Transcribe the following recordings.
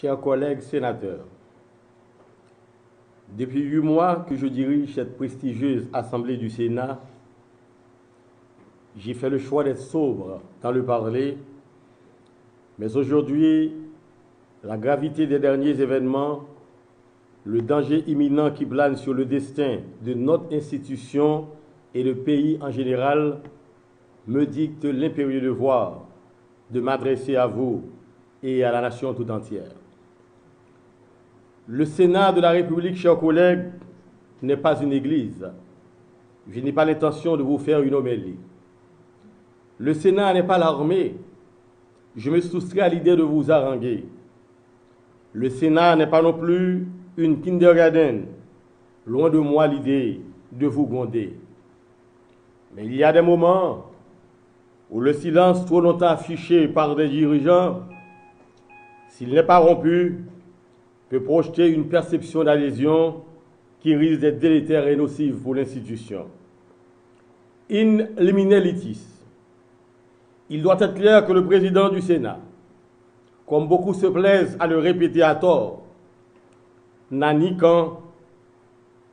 Chers collègues sénateurs, depuis 8 mois que je dirige cette prestigieuse Assemblée du Sénat, j'ai fait le choix d'être sobre dans le parler, mais aujourd'hui, la gravité des derniers événements, le danger imminent qui plane sur le destin de notre institution et le pays en général me dicte l'impérieux devoir de m'adresser à vous et à la nation tout entière. Le Sénat de la République, chers collègues, n'est pas une église. Je n'ai pas l'intention de vous faire une homélie. Le Sénat n'est pas l'armée. Je me soustrais à l'idée de vous haranguer. Le Sénat n'est pas non plus une kindergarten. Loin de moi l'idée de vous gronder. Mais il y a des moments où le silence trop longtemps affiché par des dirigeants, s'il n'est pas rompu, peut projeter une perception d'adhésion qui risque d'être délétère et nocive pour l'institution. In limine litis. Il doit être clair que le président du Sénat, comme beaucoup se plaisent à le répéter à tort, n'a ni camp,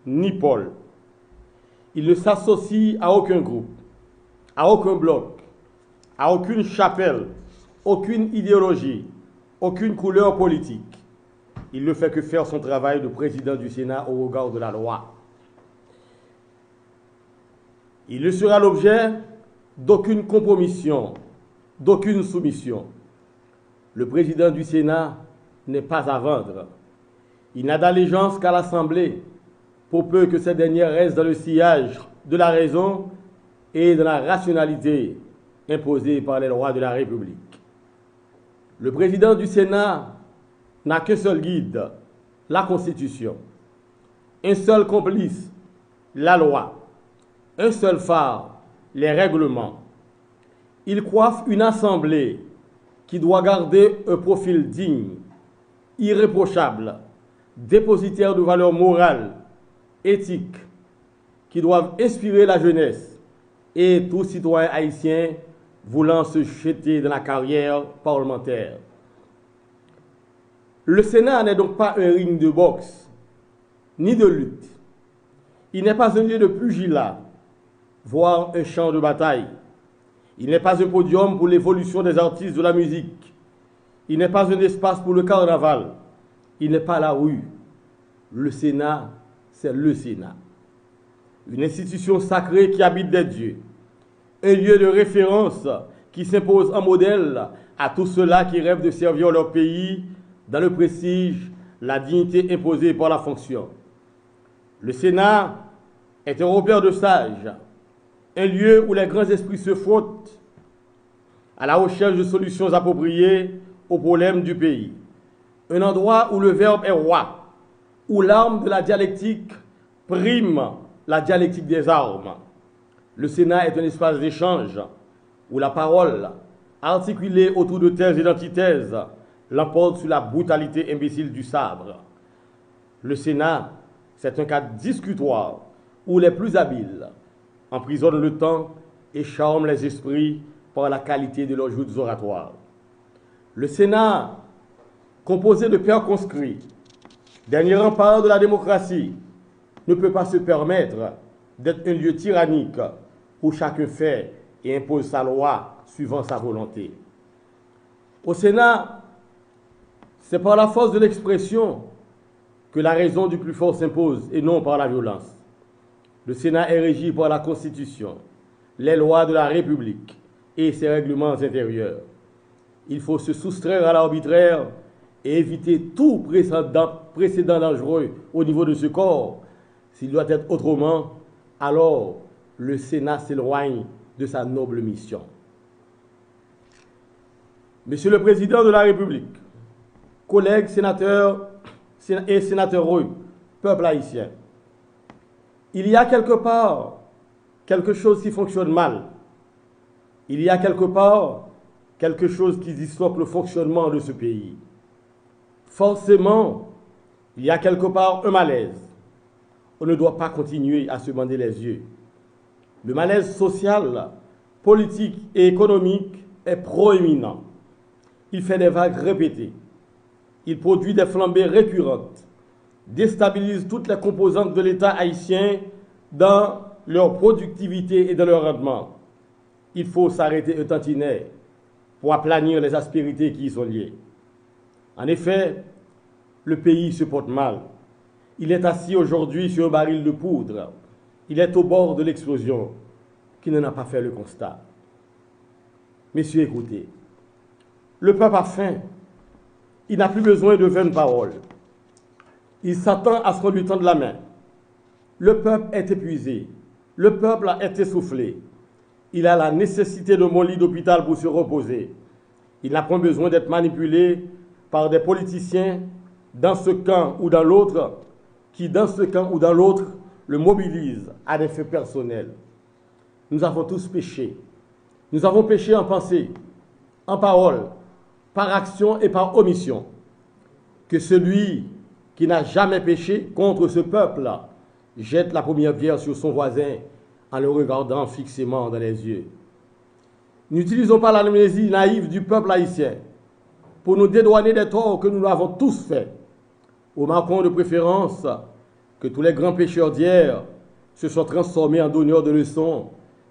ni pôle. Il ne s'associe à aucun groupe, à aucun bloc, à aucune chapelle, aucune idéologie, aucune couleur politique. Il ne fait que faire son travail de président du Sénat au regard de la loi. Il ne sera l'objet d'aucune compromission, d'aucune soumission. Le président du Sénat n'est pas à vendre. Il n'a d'allégeance qu'à l'Assemblée, pour peu que cette dernière reste dans le sillage de la raison et de la rationalité imposée par les lois de la République. Le président du Sénat n'a qu'un seul guide, la Constitution, un seul complice, la loi, un seul phare, les règlements. Il coiffe une assemblée qui doit garder un profil digne, irréprochable, dépositaire de valeurs morales, éthiques, qui doivent inspirer la jeunesse et tout citoyen haïtien voulant se jeter dans la carrière parlementaire. Le Sénat n'est donc pas un ring de boxe, ni de lutte. Il n'est pas un lieu de pugilat, voire un champ de bataille. Il n'est pas un podium pour l'évolution des artistes de la musique. Il n'est pas un espace pour le carnaval. Il n'est pas la rue. Le Sénat, c'est le Sénat. Une institution sacrée qui habite des dieux. Un lieu de référence qui s'impose en modèle à tous ceux-là qui rêvent de servir leur pays dans le prestige, la dignité imposée par la fonction. Le Sénat est un repère de sages, un lieu où les grands esprits se frottent à la recherche de solutions appropriées aux problèmes du pays. Un endroit où le verbe est roi, où l'arme de la dialectique prime la dialectique des armes. Le Sénat est un espace d'échange où la parole, articulée autour de thèses et d'antithèses, l'emporte sur la brutalité imbécile du sabre. Le Sénat, c'est un cadre discutoire où les plus habiles emprisonnent le temps et charment les esprits par la qualité de leurs joutes oratoires. Le Sénat, composé de pairs conscrits, dernier rempart de la démocratie, ne peut pas se permettre d'être un lieu tyrannique où chacun fait et impose sa loi suivant sa volonté. Au Sénat, c'est par la force de l'expression que la raison du plus fort s'impose et non par la violence. Le Sénat est régi par la Constitution, les lois de la République et ses règlements intérieurs. Il faut se soustraire à l'arbitraire et éviter tout précédent dangereux au niveau de ce corps. S'il doit être autrement, alors le Sénat s'éloigne de sa noble mission. Monsieur le Président de la République, collègues sénateurs et sénateureux, peuple haïtien, il y a quelque part quelque chose qui fonctionne mal. Il y a quelque part quelque chose qui disloque le fonctionnement de ce pays. Forcément, il y a quelque part un malaise. On ne doit pas continuer à se bander les yeux. Le malaise social, politique et économique est proéminent. Il fait des vagues répétées. il produit des flambées récurrentes, déstabilise toutes les composantes de l'État haïtien dans leur productivité et dans leur rendement. Il faut s'arrêter un tantinet pour aplanir les aspérités qui y sont liées. En effet, le pays se porte mal. Il est assis aujourd'hui sur un baril de poudre. Il est au bord de l'explosion. Qui n'en a pas fait le constat? Messieurs, écoutez. Le peuple a faim. Il n'a plus besoin de vaines paroles. Il s'attend à ce qu'on lui tende la main. Le peuple est épuisé. Le peuple est essoufflé. Il a la nécessité de mon lit d'hôpital pour se reposer. Il n'a point besoin d'être manipulé par des politiciens dans ce camp ou dans l'autre, qui dans ce camp ou dans l'autre le mobilisent à des fins personnels. Nous avons tous péché. Nous avons péché en pensée, en parole, par action et par omission. Que celui qui n'a jamais péché contre ce peuple-là jette la première pierre sur son voisin en le regardant fixement dans les yeux. N'utilisons pas l'amnésie naïve du peuple haïtien pour nous dédouaner des torts que nous avons tous faits. Remarquons de préférence que tous les grands pécheurs d'hier se sont transformés en donneurs de leçons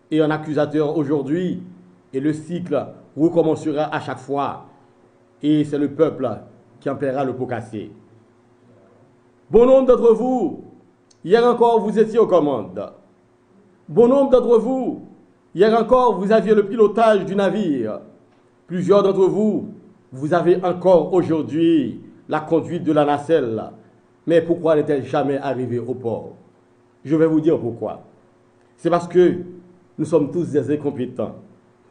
et en accusateurs aujourd'hui, et le cycle recommencera à chaque fois, et c'est le peuple qui en paiera le pot cassé. Bon nombre d'entre vous, hier encore, vous étiez aux commandes. Bon nombre d'entre vous, hier encore, vous aviez le pilotage du navire. Plusieurs d'entre vous, vous avez encore aujourd'hui la conduite de la nacelle. Mais pourquoi n'est-elle jamais arrivée au port? Je vais vous dire pourquoi. C'est parce que nous sommes tous des incompétents.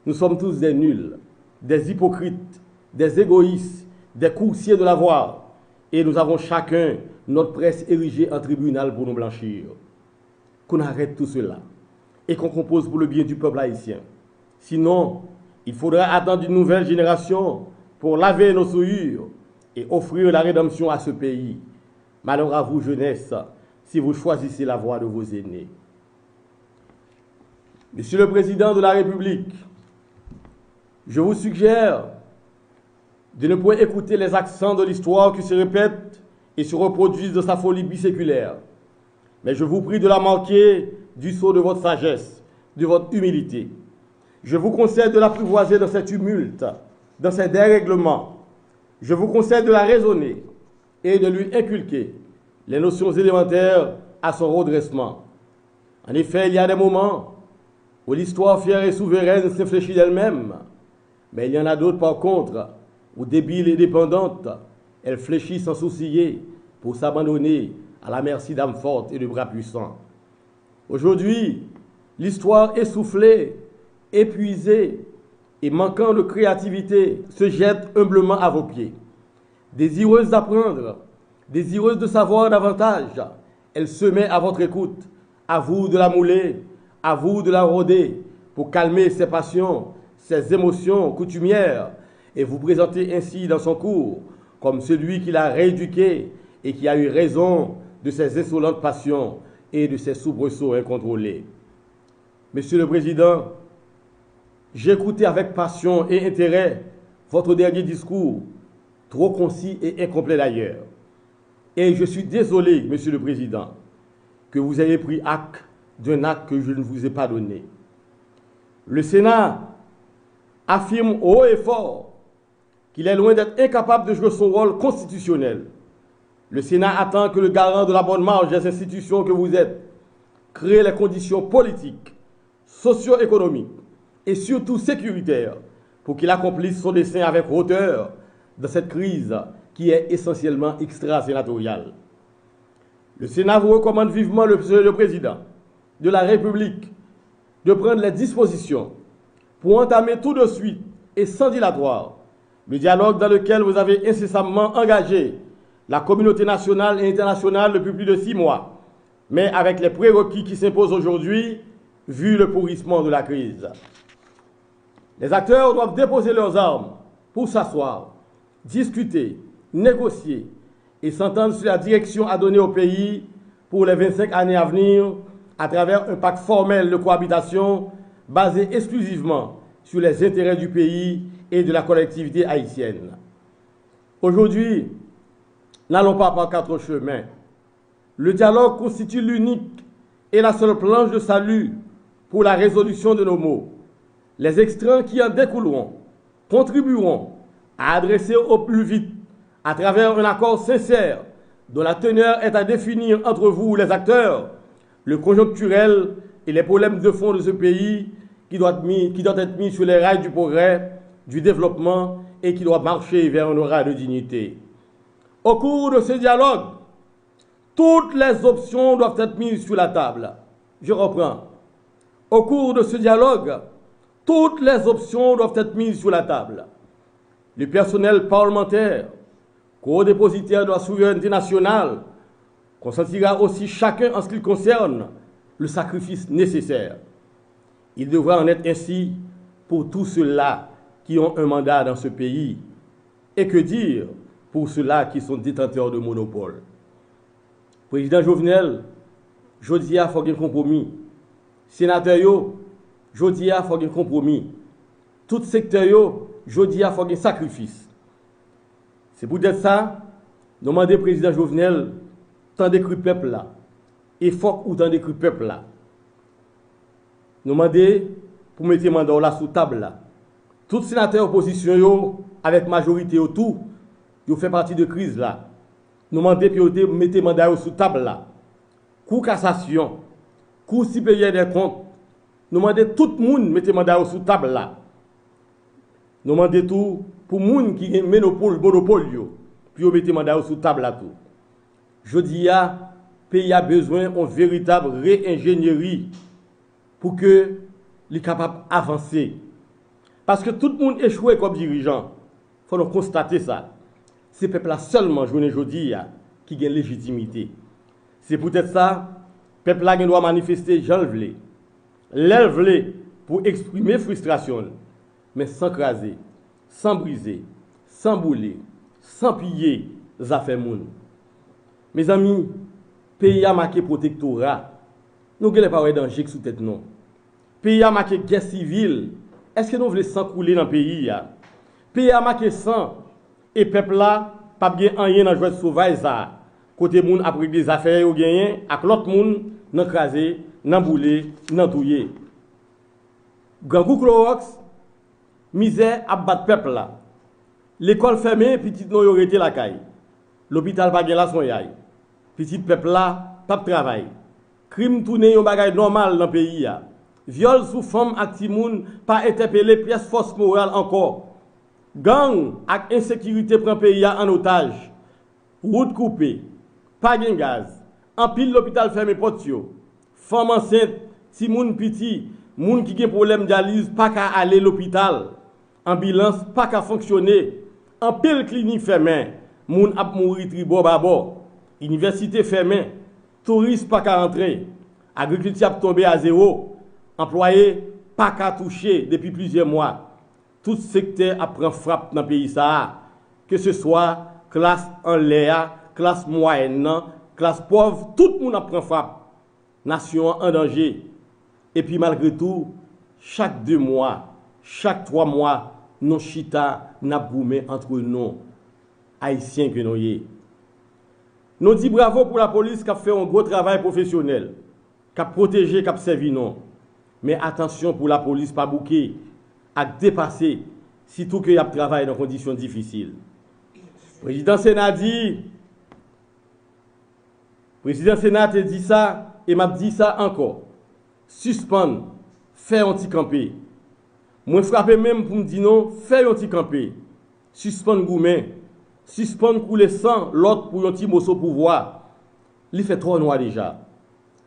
Nous sommes tous des nuls, des hypocrites, des égoïstes, des coursiers de la voie. Et nous avons chacun notre presse érigée en tribunal pour nous blanchir. Qu'on arrête tout cela et qu'on compose pour le bien du peuple haïtien. Sinon, il faudra attendre une nouvelle génération pour laver nos souillures et offrir la rédemption à ce pays. Malheur à vous, jeunesse, si vous choisissez la voie de vos aînés. Monsieur le Président de la République, je vous suggère de ne point écouter les accents de l'histoire qui se répètent et se reproduisent de sa folie biséculaire. Mais je vous prie de la manquer du sceau de votre sagesse, de votre humilité. Je vous conseille de l'apprivoiser dans ces tumultes, dans ces dérèglements. Je vous conseille de la raisonner et de lui inculquer les notions élémentaires à son redressement. En effet, il y a des moments où l'histoire fière et souveraine s'infléchit d'elle-même, mais il y en a d'autres par contre où, débile et dépendante, elle fléchit sans sourciller pour s'abandonner à la merci d'âmes fortes et de bras puissants. Aujourd'hui, l'histoire essoufflée, épuisée et manquant de créativité se jette humblement à vos pieds. Désireuse d'apprendre, désireuse de savoir davantage, elle se met à votre écoute. À vous de la mouler, à vous de la rôder pour calmer ses passions, ses émotions coutumières et vous présenter ainsi dans son cours comme celui qui l'a rééduqué et qui a eu raison de ses insolentes passions et de ses soubresauts incontrôlés. Monsieur le Président, j'ai écouté avec passion et intérêt votre dernier discours, trop concis et incomplet d'ailleurs. Et je suis désolé, Monsieur le Président, que vous ayez pris acte d'un acte que je ne vous ai pas donné. Le Sénat affirme haut et fort qu'il est loin d'être incapable de jouer son rôle constitutionnel. Le Sénat attend que le garant de la bonne marche des institutions que vous êtes crée les conditions politiques, socio-économiques et surtout sécuritaires pour qu'il accomplisse son dessein avec hauteur dans cette crise qui est essentiellement extra-sénatoriale. Le Sénat vous recommande vivement, le Président de la République, de prendre les dispositions pour entamer tout de suite et sans dilatoire le dialogue dans lequel vous avez incessamment engagé la communauté nationale et internationale depuis plus de 6 mois, mais avec les prérequis qui s'imposent aujourd'hui, vu le pourrissement de la crise. Les acteurs doivent déposer leurs armes pour s'asseoir, discuter, négocier et s'entendre sur la direction à donner au pays pour les 25 années à venir à travers un pacte formel de cohabitation basé exclusivement sur les intérêts du pays et de la collectivité haïtienne. Aujourd'hui, N'allons pas par quatre chemins. Le dialogue constitue l'unique et la seule planche de salut pour la résolution de nos maux. Les extraits qui en découleront contribueront à adresser au plus vite, à travers un accord sincère dont la teneur est à définir entre vous, les acteurs, le conjoncturel et les problèmes de fond de ce pays qui doit être mis sur les rails du progrès, du développement et qui doit marcher vers un aura de dignité. Au cours de ce dialogue, toutes les options doivent être mises sur la table. Je reprends. Au cours de ce dialogue, toutes les options doivent être mises sur la table. Le personnel parlementaire, co-dépositaire de la souveraineté nationale, consentira aussi chacun en ce qui le concerne le sacrifice nécessaire. Il devra en être ainsi pour tous ceux-là qui ont un mandat dans ce pays. Et que dire pour ceux-là qui sont détenteurs de monopole? Président Jovenel, jodi a faut un compromis. Sénateur yo, jodi a faut un compromis. Tout secteur yo, jodi a faut un sacrifice. C'est peut-être ça, nous demandons au président Jovenel, tant d'écrit peuple là, et faut ou tant d'écrit peuple là. Nous demandons pour mettre le mandat là sous table là. Tout sénateur opposition yo, avec majorité autour, yo fait partie de crise là. Nous demandons pour mettre le mandat sous table là. Cour cassation, cour supérieur des comptes, nous demandons tout le monde mettre le mandat sous table là. Nous demandons tout pour les gens qui ont monopole, puis mettre le mandat sous table là tout. Je dis, le pays a besoin d'une véritable réingénierie pour que soit capable d'avancer. Parce que tout le monde échoué comme dirigeant. Il faut nous constater ça. C'est le peuple là seulement, aujourd'hui, qui a légitimité. C'est peut-être ça, le peuple là qui doit manifester, j'en le l'élève pour exprimer frustration, mais sans craser, sans briser, sans bouler, sans piller les affaires moun. Mes amis, pays a marqué protectorat. Nous ne pas de danger sous tête non. Pays a marqué guerre civile. Est-ce que nous voulons s'encouler dans le pays? Pays a marqué sang. Et peuple là, pas bien rien dans jouet sauvage ça. Côté moun a pris des affaires ou gagné, avec l'autre moun nan crasé, nan boulé, nan touyer. Gangou Clorox, misère a battre peuple là. L'école fermée, petit non yo rete la caille. L'hôpital pas gen la son yaay. Petit peuple là, pas de travail. Crime tourné yon bagay normal dans le pays ya. Viol sous femme ak ti moun pas interpellé pièce force morale encore. Gang ak insécurité prend pays ya en otage. Route coupée, pas gen gaz. En pile l'hôpital fermé porte yo. Femme enceinte, ti moun petit, moun qui gen problème dialyse pas qu'à aller l'hôpital. Ambulance pas qu'à fonctionner. En pile clinique fermée, moun ap mouri tribo babo. Université fermée, touristes pas qu'à rentrer. Agriculture a tombé à zéro. Employés pas qu'à toucher depuis plusieurs mois. Tout secteur a pris frappe dans le pays ça. Que ce soit classe en l'air, classe moyenne, classe pauvre, tout le monde a pris frappe. Nation en danger. Et puis malgré tout, chaque 2 mois, chaque 3 mois, nos chita n'a boumé entre nous, haïtiens que nous y. Nous disons bravo pour la police qui a fait un gros travail professionnel, qui a protégé, qui a servi nous. Mais attention pour la police pas bouquer, à dépasser, surtout qu'il y a travail dans des conditions difficiles. Président Sénat dit ça et m'a dit ça encore. Suspendre, faire anti-camper. Moi frappé même pour me dire non, faire anti-camper. Suspendre goumen, suspendre couler sang, l'autre pour un petit morceau pouvoir. Il fait trop noir déjà.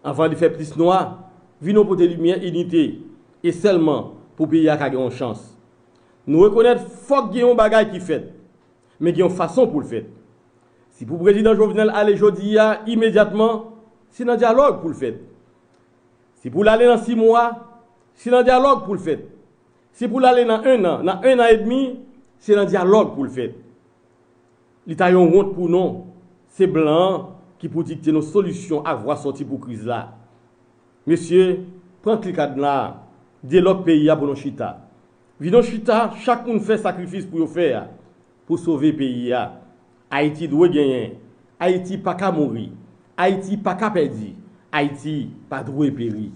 Avant de faire plus noir, venons pour des lumières unité et seulement pour payer à une chance. Nous reconnaître faut qu'il y ait un bagage qui fait, mais qu'il y ait une façon pour le faire. Si pour le président Jovenel aller jeudi immédiatement, c'est un dialogue pour le faire. Si pour l'aller dans 6 mois, c'est un dialogue pour le faire. Si pour l'aller dans 1 an, dans 1 an et demi, c'est un dialogue pour le faire. L'État a une honte pour nous. C'est blanc qui pour dicter nos solutions à voir sortir pour la crise là. Monsieur, prends le cadenas, développe le pays pour nos chita. Vino chita, chaque monde fait sacrifice pour faire, pour sauver le pays. Haïti doit gagner Haïti pas qu'à mourir, Haïti pas qu'à perdre, Haïti pas doué périr.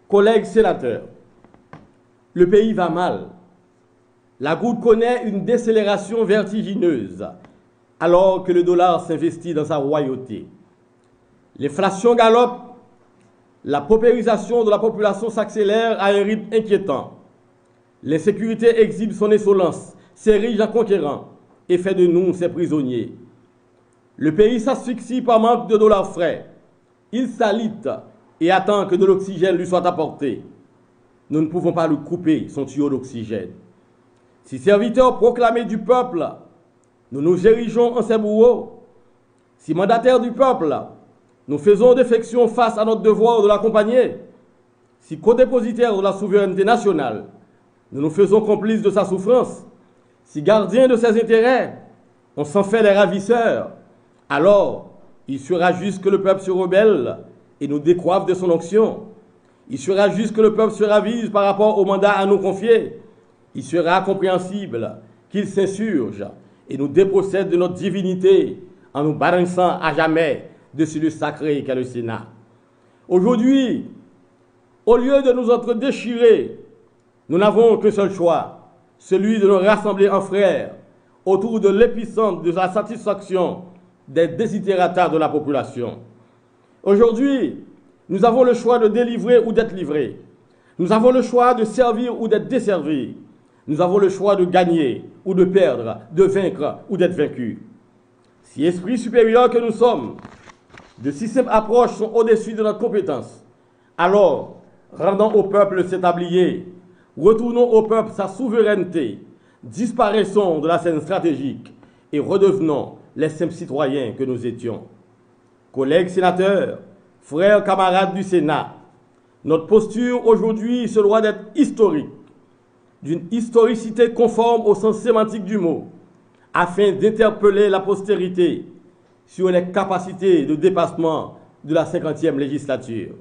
Collègues sénateurs, le pays va mal. La goutte connaît une décélération vertigineuse alors que le dollar s'investit dans sa royauté. L'inflation galope, la paupérisation de la population s'accélère à un rythme inquiétant. L'insécurité exhibe son insolence, s'érige en conquérant et fait de nous ses prisonniers. Le pays s'asphyxie par manque de dollars frais. Il s'alite et attend que de l'oxygène lui soit apporté. Nous ne pouvons pas lui couper son tuyau d'oxygène. Si serviteurs proclamés du peuple, nous nous érigeons en ses bourreaux. Si mandataires du peuple, nous faisons défection face à notre devoir de l'accompagner. Si codépositaires de la souveraineté nationale, nous nous faisons complices de sa souffrance. Si gardiens de ses intérêts, on s'en fait les ravisseurs, alors il sera juste que le peuple se rebelle et nous décoiffe de son onction. Il sera juste que le peuple se ravise par rapport au mandat à nous confier. Il sera compréhensible qu'il s'insurge et nous dépossède de notre divinité en nous balançant à jamais dessus le sacré qu'est le Sénat. Aujourd'hui, au lieu de nous entre déchirer, nous n'avons qu'un seul choix, celui de nous rassembler en frères autour de l'épicentre de la satisfaction des desiderata de la population. Aujourd'hui, nous avons le choix de délivrer ou d'être livrés. Nous avons le choix de servir ou d'être desservis. Nous avons le choix de gagner ou de perdre, de vaincre ou d'être vaincus. Si esprit supérieur que nous sommes, de si simples approches sont au-dessus de notre compétence, alors rendons au peuple cet tablier, retournons au peuple sa souveraineté, disparaissons de la scène stratégique et redevenons les simples citoyens que nous étions. Collègues sénateurs, frères camarades du Sénat, notre posture aujourd'hui se doit d'être historique, d'une historicité conforme au sens sémantique du mot, afin d'interpeller la postérité sur les capacités de dépassement de la 50e législature.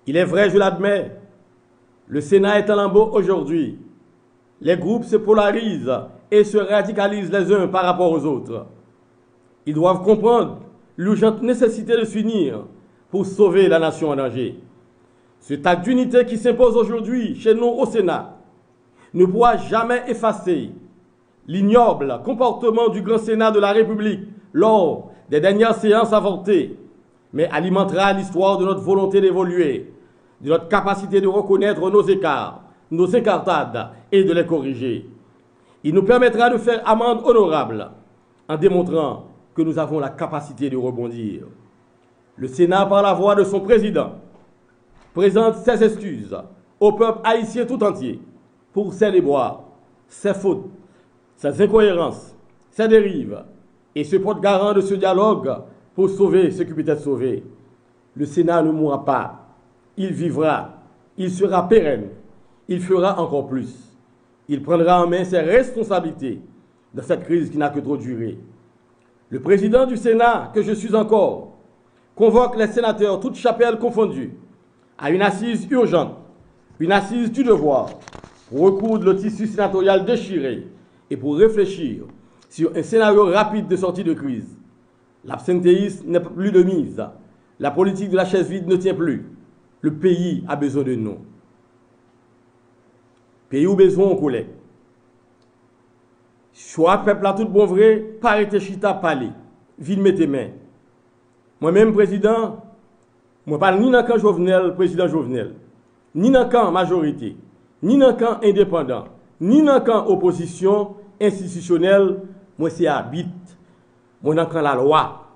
Il est vrai, je l'admets, le Sénat est en lambeaux aujourd'hui. Les groupes se polarisent et se radicalisent les uns par rapport aux autres. Ils doivent comprendre l'urgente nécessité de s'unir pour sauver la nation en danger. Cet acte d'unité qui s'impose aujourd'hui chez nous au Sénat ne pourra jamais effacer l'ignoble comportement du grand Sénat de la République lors des dernières séances avortées, mais alimentera l'histoire de notre volonté d'évoluer, de notre capacité de reconnaître nos écarts, nos incartades et de les corriger. Il nous permettra de faire amende honorable en démontrant que nous avons la capacité de rebondir. Le Sénat, par la voix de son président, présente ses excuses au peuple haïtien tout entier pour ses déboires, ses fautes, ses incohérences, ses dérives, et se porte garant de ce dialogue pour sauver ce qui peut être sauvé. Le Sénat ne mourra pas, il vivra, il sera pérenne, il fera encore plus. Il prendra en main ses responsabilités dans cette crise qui n'a que trop duré. Le président du Sénat, que je suis encore, convoque les sénateurs, toutes chapelles confondues, à une assise urgente, une assise du devoir, pour recoudre le tissu sénatorial déchiré et pour réfléchir sur un scénario rapide de sortie de crise. L'absentéisme n'est plus de mise. La politique de la chaise vide ne tient plus. Le pays a besoin de nous. Pays ou besoin, on collègue. Choix peuple à tout bon vrai, parité chita parler. Ville mettez main. Moi-même, président, moi parle ni dans le camp Jovenel, président Jovenel, ni dans le camp majorité, ni dans le camp indépendant, ni dans le camp opposition institutionnelle. Moi, c'est habite. Moi, dans le camp la loi.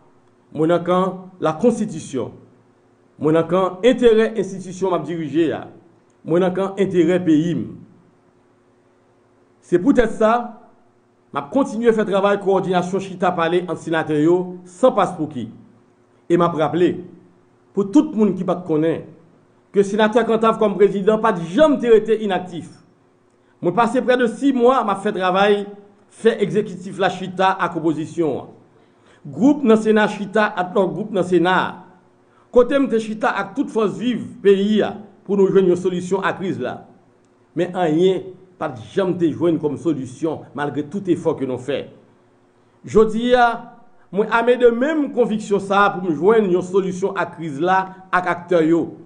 Moi, dans le camp la constitution. Moi, dans le camp intérêt institution m'a dirigé. Moi, dans le camp intérêt pays. C'est peut-être ça. Je continue à faire travail coordination chita parler entre sénateurs sans passe pour qui. Et m'a rappelé, pour tout le monde qui ne connaît pas, que le sénateur Cantave comme président pas jamais été inactif. Je passé près de 6 mois à faire travail, fait exécutif la chita à composition. Groupe dans le Sénat chita à notre groupe dans le Sénat. Côté de chita à toute force vive pays pour nous joindre une solution à la crise là. Mais rien pas jamais joindre comme solution malgré tout effort que nous faisons. Je dis moi amé de même conviction ça pour me joindre une solution à crise là avec acteurs yo.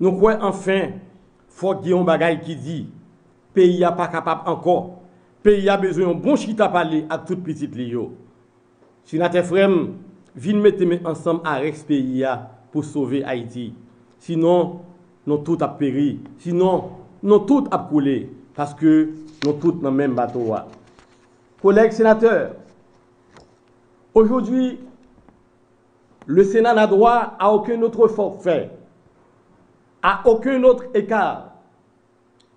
Nous croyons enfin faut qu'il y ait un bagage qui dit pays a pas capable encore. Pays a besoin d'un bon chita parler à toute petite lio. Si notre frère vient mettre ensemble avec pays pour sauver Haïti. Sinon nous tout a péri. Sinon nous tout a coulé parce que nous tous dans le même bateau. Collègues sénateurs, aujourd'hui, le Sénat n'a droit à aucun autre forfait, à aucun autre écart,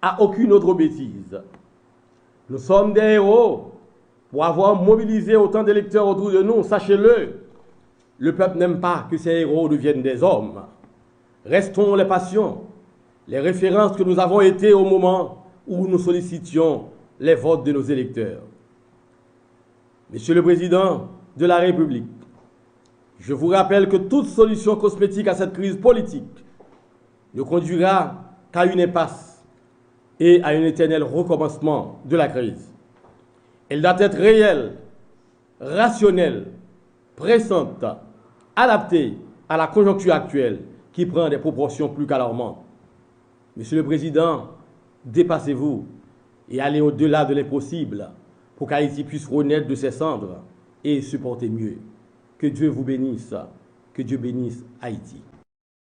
à aucune autre bêtise. Nous sommes des héros pour avoir mobilisé autant d'électeurs autour de nous. Sachez-le, le peuple n'aime pas que ces héros deviennent des hommes. Restons les patients, les références que nous avons été au moment où nous sollicitions les votes de nos électeurs. Monsieur le Président de la République, je vous rappelle que toute solution cosmétique à cette crise politique ne conduira qu'à une impasse et à un éternel recommencement de la crise. Elle doit être réelle, rationnelle, pressante, adaptée à la conjoncture actuelle qui prend des proportions plus qu'alarmantes. Monsieur le Président, dépassez-vous et allez au-delà de l'impossible pour qu'Haïti puisse renaître de ses cendres et se porter mieux. Que Dieu vous bénisse, que Dieu bénisse Haïti.